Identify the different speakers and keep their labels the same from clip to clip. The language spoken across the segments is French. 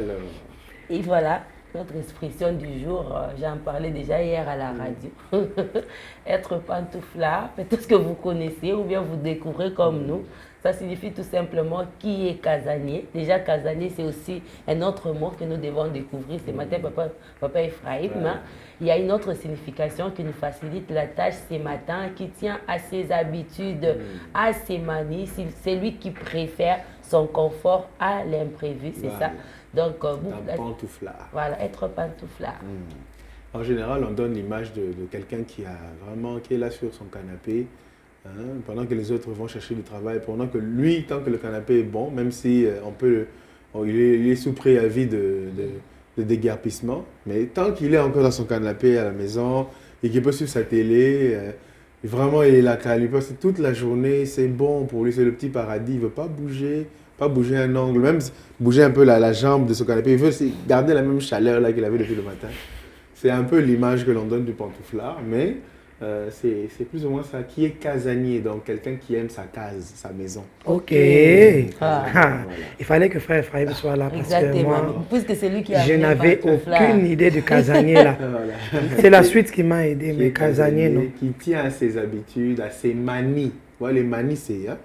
Speaker 1: Alors.
Speaker 2: Et voilà, notre expression du jour, j'en parlais déjà hier à la radio. Être pantouflard, peut-être que vous connaissez ou bien vous découvrez comme nous. Ça signifie tout simplement qui est casanier. Déjà, casanier, c'est aussi un autre mot que nous devons découvrir. Ce matin, papa Ephraim, hein. Il y a une autre signification qui nous facilite la tâche ce matin, qui tient à ses habitudes, à ses manies. C'est lui qui préfère son confort à l'imprévu, c'est ça. Donc,
Speaker 1: un pantouflard.
Speaker 2: Voilà, être pantouflard.
Speaker 1: En général, on donne l'image de quelqu'un qui est là sur son canapé, hein, pendant que les autres vont chercher du travail, pendant que lui, tant que le canapé est bon, même si il est sous préavis de déguerpissement, mais tant qu'il est encore dans son canapé à la maison et qu'il peut suivre sa télé, vraiment il est là, il passe toute la journée, c'est bon pour lui, c'est le petit paradis, il ne veut pas bouger un angle, même bouger un peu la jambe de son canapé, il veut garder la même chaleur là qu'il avait depuis le matin. C'est un peu l'image que l'on donne du pantouflard, mais c'est plus ou moins ça, qui est casanier, donc quelqu'un qui aime sa case, sa maison.
Speaker 3: Ok.
Speaker 1: Voilà.
Speaker 3: Il fallait que frère Ephraim soit là parce que moi,
Speaker 2: puisque c'est lui qui a
Speaker 3: je n'avais aucune idée de casanier là.
Speaker 1: Voilà.
Speaker 3: C'est la suite qui m'a aidé, mais casanier non.
Speaker 1: Qui tient à ses habitudes, à ses manies. Voilà, les manies, c'est... Hein,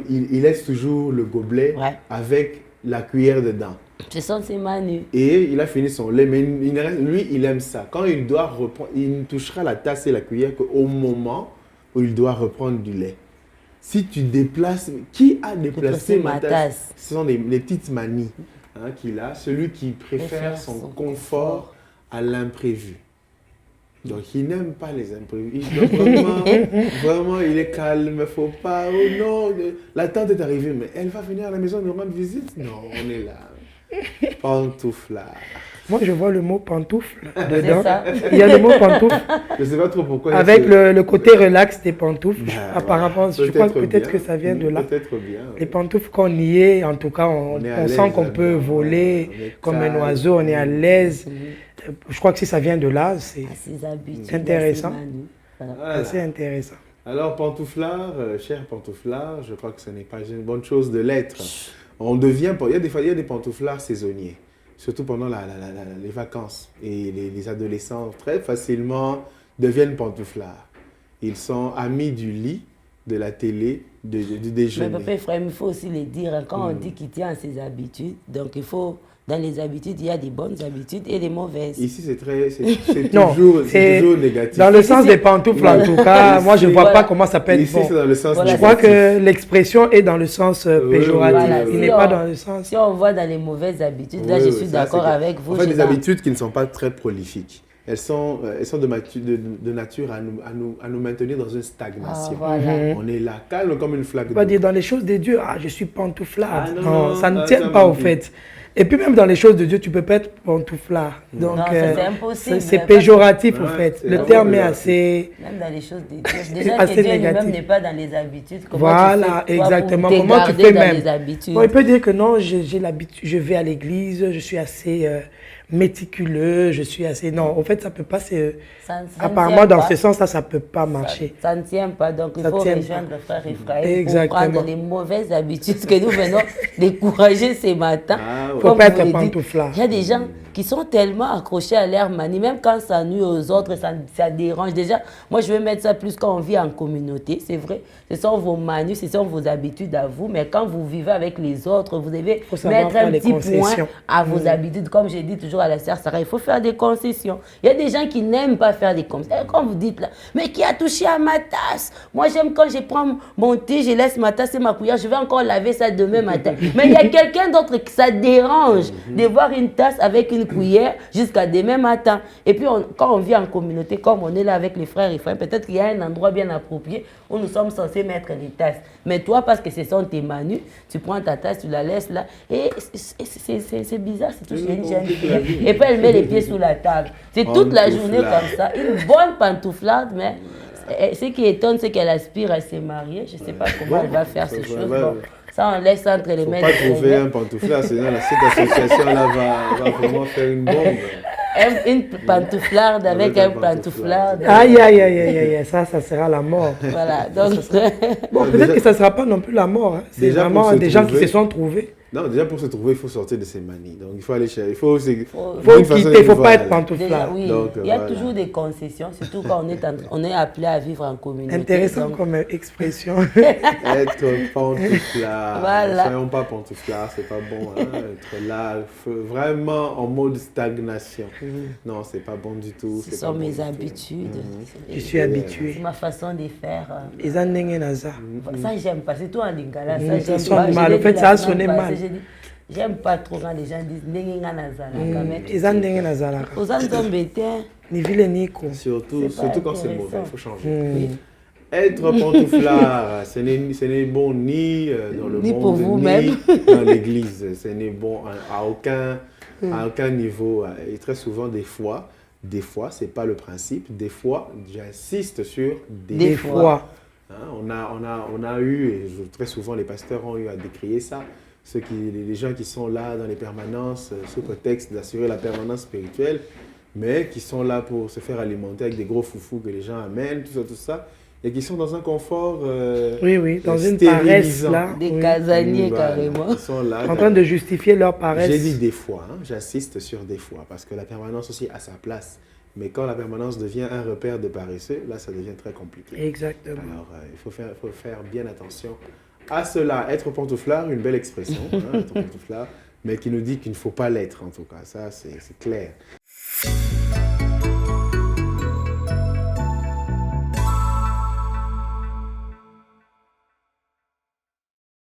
Speaker 1: il laisse toujours le gobelet avec la cuillère dedans.
Speaker 2: Ce sont ses manies.
Speaker 1: Et il a fini son lait, mais lui, il aime ça. Quand il doit reprendre, il ne touchera la tasse et la cuillère qu'au moment où il doit reprendre du lait. Si tu déplaces... Qui a déplacé ma tasse? Ce sont les petites manies qu'il a. Celui qui préfère son confort à l'imprévu. Donc, il n'aime pas les imprévus. Vraiment, il est calme, il ne faut pas... Oh non, la tante est arrivée, mais elle va venir à la maison nous rendre visite? Non, on est là. Pantouflard.
Speaker 3: Moi, je vois le mot pantoufle dedans. Il y a le mot pantoufle.
Speaker 1: Je ne sais pas trop pourquoi.
Speaker 3: Avec le côté relax des pantoufles. Apparemment, je crois peut-être que ça vient de là.
Speaker 1: Peut-être bien.
Speaker 3: Les pantoufles qu'on y est, en tout cas, on sent qu'on peut voler comme un oiseau, on est à l'aise. Je crois que si ça vient de là, c'est intéressant. C'est intéressant.
Speaker 1: Alors, pantouflard, cher pantouflard, je crois que ce n'est pas une bonne chose de l'être. On devient, il y a des pantouflards saisonniers, surtout pendant les vacances. Et les adolescents, très facilement, deviennent pantouflards. Ils sont amis du lit, de la télé, du déjeuner.
Speaker 2: Mais papa Ephraim, il faut aussi le dire, hein, quand on dit qu'il tient à ses habitudes, donc il faut... Dans les habitudes, il y a des bonnes habitudes et des mauvaises.
Speaker 1: Ici, c'est toujours négatif.
Speaker 3: Dans le sens des pantoufles, en tout cas, moi, je ne vois pas comment ça peut être
Speaker 1: ici,
Speaker 3: bon.
Speaker 1: c'est dans le sens
Speaker 3: je crois que l'expression est dans le sens péjoratif. Il n'est pas dans le sens...
Speaker 2: Si on voit dans les mauvaises habitudes, là, je suis d'accord avec vous.
Speaker 1: En fait, des habitudes qui ne sont pas très prolifiques. Elles sont de nature à nous maintenir dans une stagnation. On est là, calme comme une flaque d'eau.
Speaker 3: On va dire dans les choses de Dieu, je suis pantouflard. Non, ça ne tient pas au fait. Et puis même dans les choses de Dieu, tu peux pas être pantouflard. Donc
Speaker 2: c'est impossible.
Speaker 3: C'est péjoratif au fait. Le terme est assez...
Speaker 2: Même dans les choses de Dieu. Déjà que Dieu lui-même n'est pas dans les habitudes.
Speaker 3: Voilà, exactement. Comment tu fais même? On peut dire que non, j'ai l'habitude, je vais à l'église, je suis assez méticuleux, je suis assez... Non, en fait, ça peut pas... Apparemment, dans ce sens-là, ça peut pas marcher.
Speaker 2: Ça ne tient pas. Donc, il faut rejoindre le frère Ephraim pour prendre les mauvaises habitudes que nous venons décourager ce matin.
Speaker 3: Il ne faut pas être pantouflard.
Speaker 2: Il y a des gens qui sont tellement accrochés à leur manie, même quand ça nuit aux autres, ça dérange. Déjà, moi, je vais mettre ça plus quand on vit en communauté, c'est vrai. Ce sont vos manies, ce sont vos habitudes à vous, mais quand vous vivez avec les autres, vous devez mettre un petit point à vos habitudes. Comme j'ai dit toujours à la sœur Sarah, il faut faire des concessions. Il y a des gens qui n'aiment pas faire des concessions. Quand vous dites là, mais qui a touché à ma tasse? Moi, j'aime quand je prends mon thé, je laisse ma tasse et ma cuillère, je vais encore laver ça demain matin. Mais il y a quelqu'un d'autre qui ça dérange de voir une tasse avec une cuillère jusqu'à demain matin. Et puis, quand on vit en communauté, comme on est là avec les frères et frères, peut-être qu'il y a un endroit bien approprié où nous sommes censés mettre les tasses. Mais toi, parce que ce sont tes manus, tu prends ta tasse, tu la laisses là. Et c'est bizarre, c'est tout une jeune fille. Et puis, elle met les pieds sous la table. C'est toute la journée comme ça. Une bonne pantouflade, mais ce qui étonne, c'est qu'elle aspire à se marier. Je ne sais pas comment elle va faire ces choses. Bon, ça, on laisse entre les mains.
Speaker 1: Il ne faut pas trouver un pantouflard, sinon cette association-là va vraiment faire une bombe.
Speaker 2: Une pantouflarde avec un pantouflarde.
Speaker 3: Aïe, aïe, aïe, aïe, aïe, ça sera la mort.
Speaker 2: Voilà, donc...
Speaker 3: Bon, peut-être que ça ne sera pas non plus la mort. Hein. C'est vraiment des gens qui se sont trouvés.
Speaker 1: Non, déjà pour se trouver, il faut sortir de ses manies. Donc il faut aller chercher. Il faut
Speaker 3: quitter, il ne faut pas être pantouflard.
Speaker 2: Oui, donc, il y a toujours des concessions, surtout quand on est appelé à vivre en communauté.
Speaker 3: Intéressant comme expression.
Speaker 1: Être pantouflard.
Speaker 2: Voilà.
Speaker 1: Ne soyons pas pantouflards, c'est pas bon. Hein? Être là, vraiment en mode stagnation. Non, c'est pas bon du tout.
Speaker 2: Ce sont mes habitudes.
Speaker 3: Je suis habitué.
Speaker 2: C'est ma façon de faire.
Speaker 3: Ça,
Speaker 2: j'aime pas. C'est tout en lingala.
Speaker 3: Ça sonne mal. En fait, ça a sonné mal.
Speaker 2: J'aime pas trop quand les gens disent Nengenga Nazala.
Speaker 1: Surtout quand c'est mauvais, il faut changer. Être pantouflard, ce n'est bon ni dans le
Speaker 2: ni
Speaker 1: monde,
Speaker 2: pour vous-même,
Speaker 1: ni dans l'église. Ce n'est bon à aucun niveau. Et très souvent, des fois, ce n'est pas le principe. Des fois, j'insiste sur des fois. Hein, on a eu, et très souvent les pasteurs ont eu à décrier ça, les gens qui sont là dans les permanences, sous prétexte d'assurer la permanence spirituelle, mais qui sont là pour se faire alimenter avec des gros foufous que les gens amènent, tout ça, et qui sont dans un confort
Speaker 3: dans une paresse là.
Speaker 2: Des casaniers carrément.
Speaker 1: Ils sont là,
Speaker 3: en train de justifier leur paresse.
Speaker 1: J'ai dit des fois, hein, j'insiste sur des fois, parce que la permanence aussi a sa place. Mais quand la permanence devient un repère de paresseux, là, ça devient très compliqué.
Speaker 3: Exactement.
Speaker 1: Alors, il faut faire bien attention à cela. Être pantouflard, une belle expression, hein, être pantouflard, mais qui nous dit qu'il ne faut pas l'être, en tout cas. Ça, c'est clair.